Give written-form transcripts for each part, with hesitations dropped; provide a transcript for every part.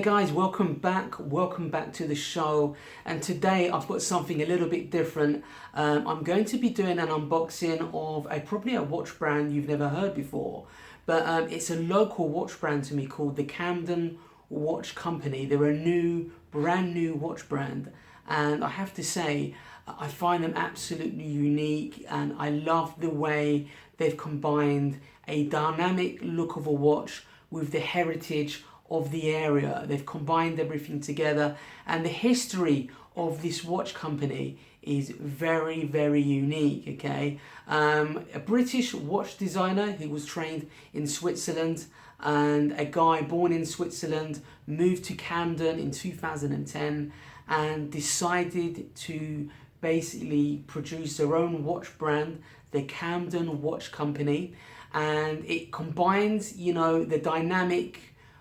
guys, welcome back to the show. And today I've got something a little bit different. I'm going to be doing an unboxing of probably a watch brand you've never heard before, but it's a local watch brand to me called the Camden Watch Company. They're a brand new watch brand, and I have to say I find them absolutely unique, and I love the way they've combined a dynamic look of a watch with the heritage of the area. They've combined everything together, and the history of this watch company is very, very unique. Okay, a British watch designer who was trained in Switzerland, and a guy born in Switzerland moved to Camden in 2010 and decided to basically produce their own watch brand, the Camden Watch Company. And it combines, the dynamic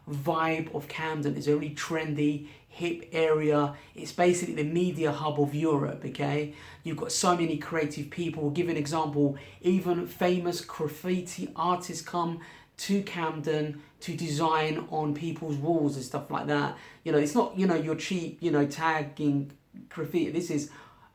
vibe of Camden. It's a really trendy, hip area. It's basically the media hub of Europe. Okay, you've got so many creative people. I'll give an example. Even famous graffiti artists come to Camden to design on people's walls and stuff like that. It's not your cheap tagging graffiti. This is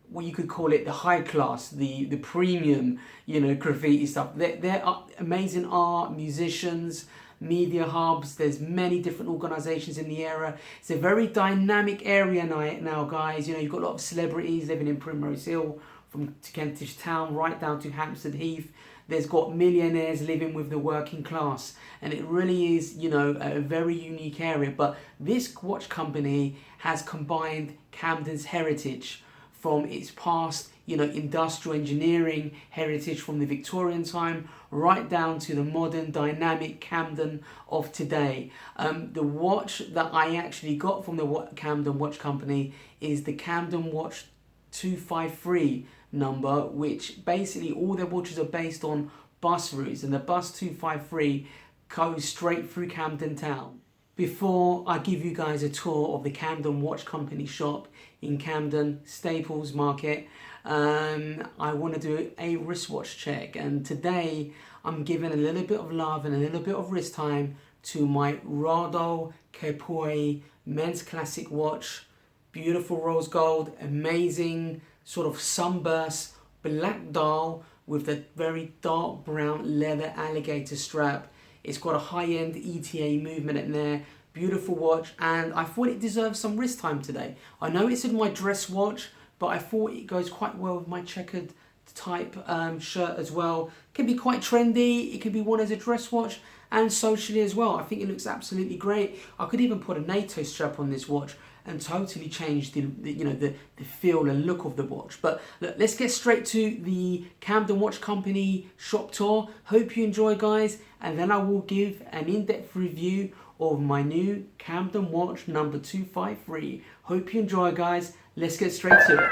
what you could call it the high class, the premium graffiti stuff. There are amazing art, musicians, media hubs. There's many different organizations in the area. It's a very dynamic area now, guys. You've got a lot of celebrities living in Primrose Hill, from Kentish Town right down to Hampstead Heath. There's got millionaires living with the working class, and it really is a very unique area. But this watch company has combined Camden's heritage from its past, industrial engineering heritage from the Victorian time, right down to the modern dynamic Camden of today. The watch that I actually got from the Camden Watch Company is the Camden Watch 253 number, which basically all their watches are based on bus routes, and the bus 253 goes straight through Camden Town. Before I give you guys a tour of the Camden Watch Company shop in Camden Staples Market, I want to do a wristwatch check. And today I'm giving a little bit of love and a little bit of wrist time to my Rado Kepoi men's classic watch. Beautiful rose gold, amazing sort of sunburst black dial with the very dark brown leather alligator strap. It's got a high-end ETA movement in there. Beautiful watch, and I thought it deserves some wrist time today. I know it's in my dress watch, but I thought it goes quite well with my checkered type shirt as well. It can be quite trendy. It can be worn as a dress watch and socially as well. I think it looks absolutely great. I could even put a NATO strap on this watch and totally change the feel and look of the watch. But look, let's get straight to the Camden Watch Company shop tour. Hope you enjoy, guys, and then I will give an in-depth review of my new Camden Watch number 253. Hope you enjoy, guys. Let's get straight to it.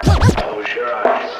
Close your eyes.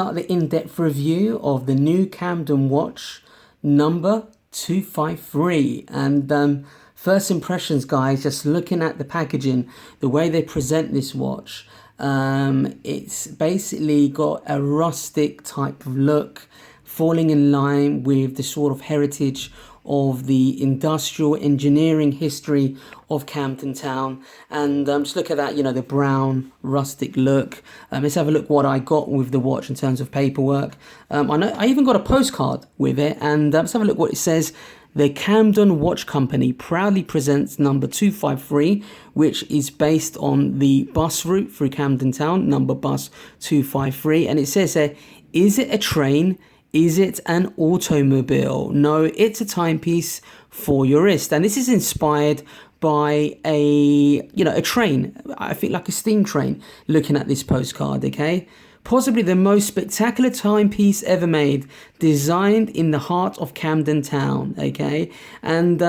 out the in-depth review of the new Camden Watch number 253. And first impressions, guys, just looking at the packaging, the way they present this watch, it's basically got a rustic type of look, falling in line with the sort of heritage of the industrial engineering history of Camden Town. And just look at that, you know, the brown rustic look. Let's have a look what I got with the watch in terms of paperwork. I know I even got a postcard with it, and let's have a look what it says. The Camden Watch Company proudly presents number 253, which is based on the bus route through Camden Town, number bus 253. And it says there, is it a train? Is it an automobile? No, it's a timepiece for your wrist. And this is inspired by a train, I think like a steam train, looking at this postcard, okay? Possibly the most spectacular timepiece ever made, designed in the heart of Camden Town, okay? And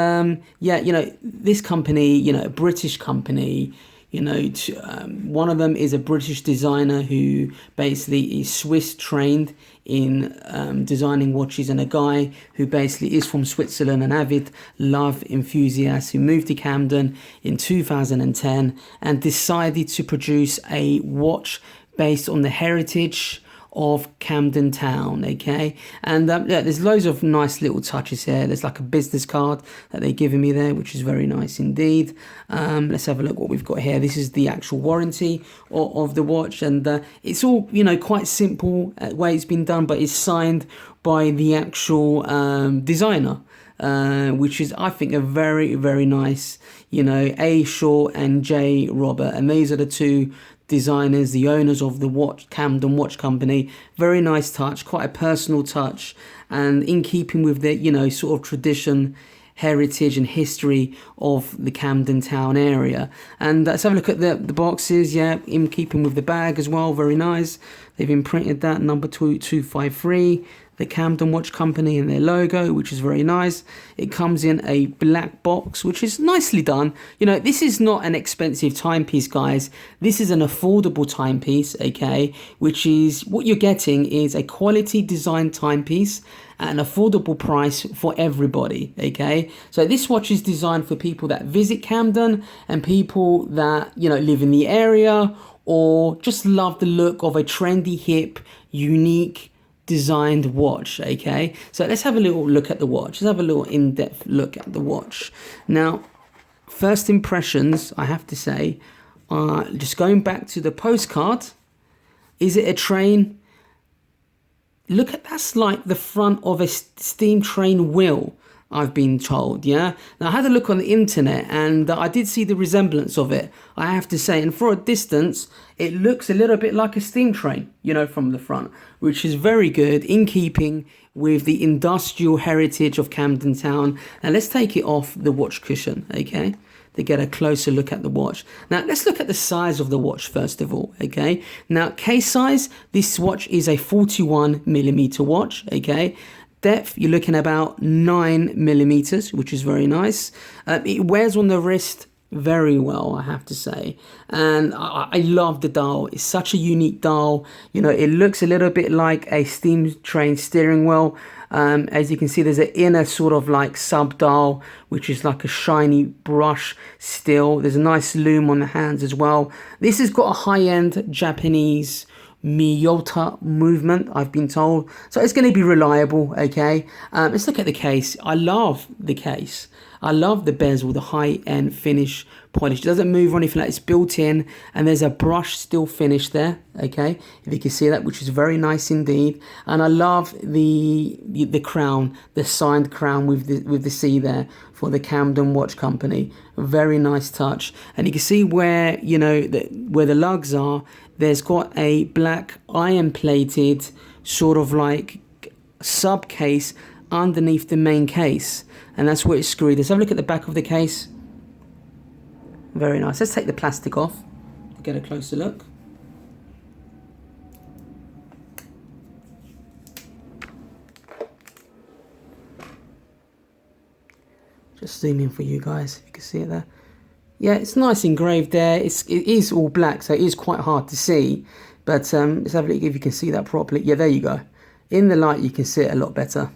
this company, a British company, one of them is a British designer who basically is Swiss trained in designing watches, and a guy who basically is from Switzerland, an avid love enthusiast who moved to Camden in 2010 and decided to produce a watch based on the heritage of Camden Town, okay? And there's loads of nice little touches here. There's like a business card that they're giving me there, which is very nice indeed. Let's have a look what we've got here. This is the actual warranty of the watch, and it's all, quite simple way it's been done, but it's signed by the actual designer, which is, I think, a very, very nice, A. Shaw and J. Robert, and these are the two designers, the owners of the Camden Watch Company. Very nice touch, quite a personal touch, and in keeping with the sort of tradition, heritage and history of the Camden Town area. And let's have a look at the boxes. Yeah, in keeping with the bag as well, very nice. They've imprinted that number 253, the Camden Watch Company, and their logo, which is very nice. It comes in a black box, which is nicely done. This is not an expensive timepiece, guys. This is an affordable timepiece, okay? Which is, what you're getting is a quality design timepiece at an affordable price for everybody, okay? So this watch is designed for people that visit Camden and people that, live in the area or just love the look of a trendy, hip, unique, designed watch, okay? So let's have a little look at the watch. Let's have a little in-depth look at the watch. Now, first impressions, I have to say, just going back to the postcard, is it a train? Look at, that's like the front of a steam train wheel, I've been told, yeah? Now, I had a look on the internet, and I did see the resemblance of it, I have to say. And for a distance, it looks a little bit like a steam train, from the front, which is very good, in keeping with the industrial heritage of Camden Town. Now, let's take it off the watch cushion, okay, to get a closer look at the watch. Now, let's look at the size of the watch, first of all, okay? Now, case size, this watch is a 41mm watch, okay? Depth, you're looking about 9mm, which is very nice. It wears on the wrist very well, I have to say. And I love the dial. It's such a unique dial. It looks a little bit like a steam train steering wheel. As you can see, there's an inner sort of like sub dial, which is like a shiny brush steel. There's a nice lume on the hands as well. This has got a high-end Japanese Miyota movement, I've been told, so it's going to be reliable, okay? Let's look at the case. I love the case. I love the bezel, the high-end finish polish. It doesn't move or anything like that. It's built in, and there's a brush steel finish there, okay? If you can see that, which is very nice indeed. And I love the crown, the signed crown with the C there for the Camden Watch Company. A very nice touch. And you can see where, where the lugs are. There's got a black iron-plated sort of like sub case underneath the main case, and that's where it's screwed. Let's have a look at the back of the case. Very nice. Let's take the plastic off to get a closer look. Just zoom in for you guys, if you can see it there. Yeah, it's nice engraved there. It is all black, so it is quite hard to see. But let's have a look if you can see that properly. Yeah, there you go. In the light, you can see it a lot better.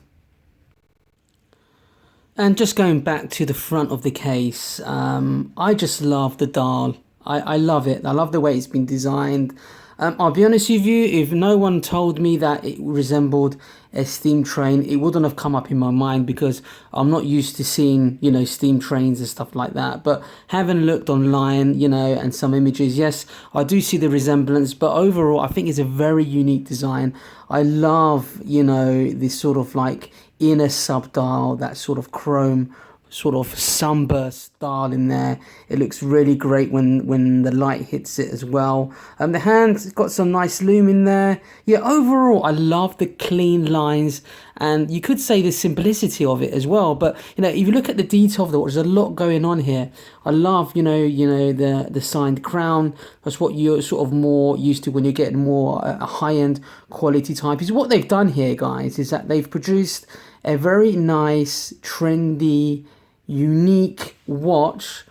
And just going back to the front of the case, I just love the dial. I love it. I love the way it's been designed. I'll be honest with you, if no one told me that it resembled a steam train, it wouldn't have come up in my mind, because I'm not used to seeing, you know, steam trains and stuff like that. But having looked online, you know, and some images, yes, I do see the resemblance. But overall, I think it's a very unique design. I love, you know, this sort of like inner sub-dial, that sort of chrome sort of sunburst dial in there. It looks really great when the light hits it as well. The hand's got some nice lume in there. Yeah, overall I love the clean lines, and you could say the simplicity of it as well. But you know, if you look at the detail of the watch, there's a lot going on here. I love, you know the signed crown. That's what you're sort of more used to when you're getting more a high-end quality timepiece. What they've done here, guys, is that they've produced a very nice, trendy, unique watch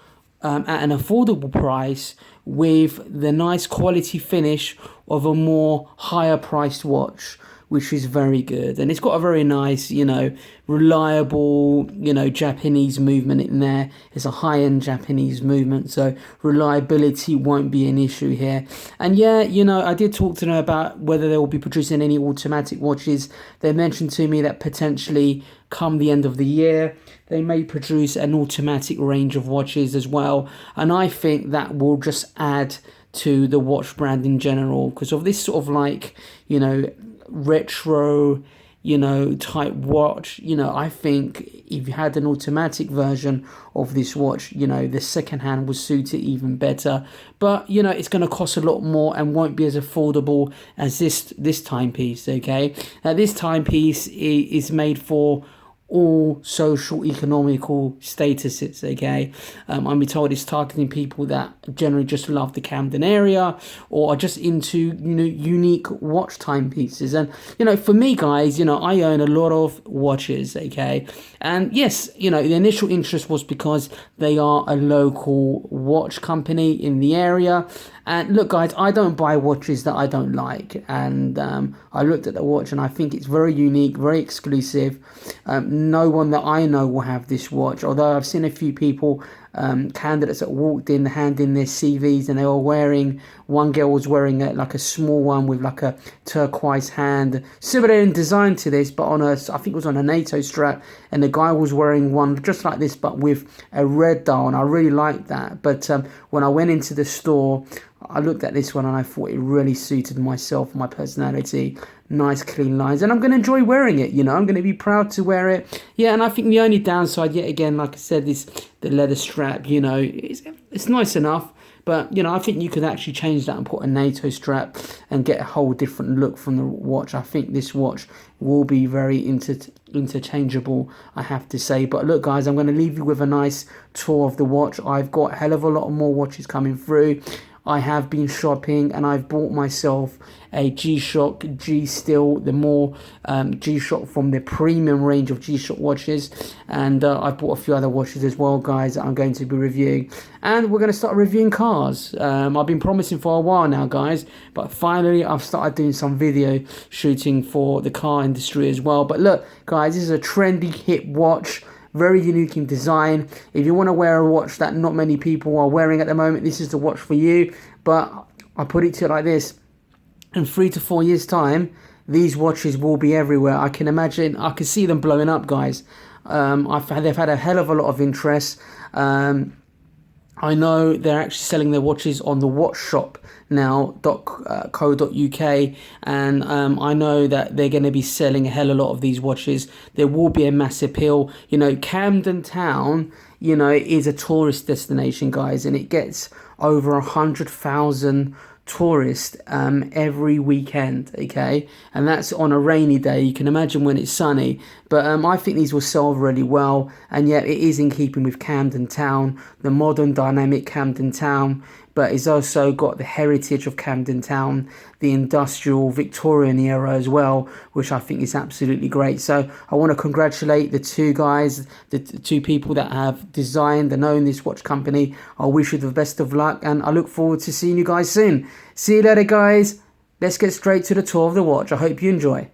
at an affordable price, with the nice quality finish of a more higher priced watch, which is very good. And it's got a very nice, you know, reliable, you know, Japanese movement in there. It's a high-end Japanese movement, so reliability won't be an issue here. And yeah, you know, I did talk to them about whether they will be producing any automatic watches. They mentioned to me that potentially come the end of the year, they may produce an automatic range of watches as well. And I think that will just add to the watch brand in general, because of this sort of like, you know, retro, you know, type watch. You know, I think if you had an automatic version of this watch, you know, the second hand would suit it even better. But you know, it's going to cost a lot more and won't be as affordable as this timepiece. Okay, now this timepiece is made for all social economical statuses. Okay, I'm told it's targeting people that generally just love the Camden area or are just into, you know, unique watch timepieces. And you know, for me, guys, you know, I own a lot of watches. Okay, and yes, you know, the initial interest was because they are a local watch company in the area. And look, guys, I don't buy watches that I don't like. And I looked at the watch and I think it's very unique, very exclusive. No one that I know will have this watch, although I've seen a few people, candidates that walked in handing their CVs, and they were wearing, one girl was wearing like a small one with like a turquoise hand, similar in design to this, but on a, I think it was on a NATO strap, and the guy was wearing one just like this but with a red dial, and I really liked that. But when I went into the store, I looked at this one and I thought it really suited myself, my personality. Nice clean lines, and I'm going to enjoy wearing it. You know, I'm going to be proud to wear it. Yeah, and I think the only downside, yet again, like I said, is the leather strap. You know, it's nice enough, but you know, I think you could actually change that and put a NATO strap and get a whole different look from the watch. I think this watch will be very interchangeable, I have to say. But look, guys, I'm going to leave you with a nice tour of the watch. I've got a hell of a lot more watches coming through. I have been shopping and I've bought myself a G-Shock G-Steel, the more G-Shock from the premium range of G-Shock watches. And I've bought a few other watches as well, guys, that I'm going to be reviewing. And we're going to start reviewing cars. I've been promising for a while now, guys, but finally I've started doing some video shooting for the car industry as well. But look, guys, this is a trendy hip watch. Very unique in design. If you want to wear a watch that not many people are wearing at the moment, this is the watch for you. But I put it to you like this: in 3 to 4 years' time, these watches will be everywhere. I can imagine, I can see them blowing up, guys. They've had a hell of a lot of interest. I know they're actually selling their watches on the watch shop now, .co.uk, and I know that they're going to be selling a hell of a lot of these watches. There will be a mass appeal. You know, Camden Town, you know, is a tourist destination, guys, and it gets over 100,000 tourists every weekend. Okay, and that's on a rainy day. You can imagine when it's sunny. But I think these will sell really well, and yet it is in keeping with Camden Town, the modern dynamic Camden Town, but it's also got the heritage of Camden Town, the industrial Victorian era as well, which I think is absolutely great. So I want to congratulate the two guys, the two people that have designed and own this watch company. I wish you the best of luck, and I look forward to seeing you guys soon. See you later, guys. let's get straight to the tour of the watch. I hope you enjoy.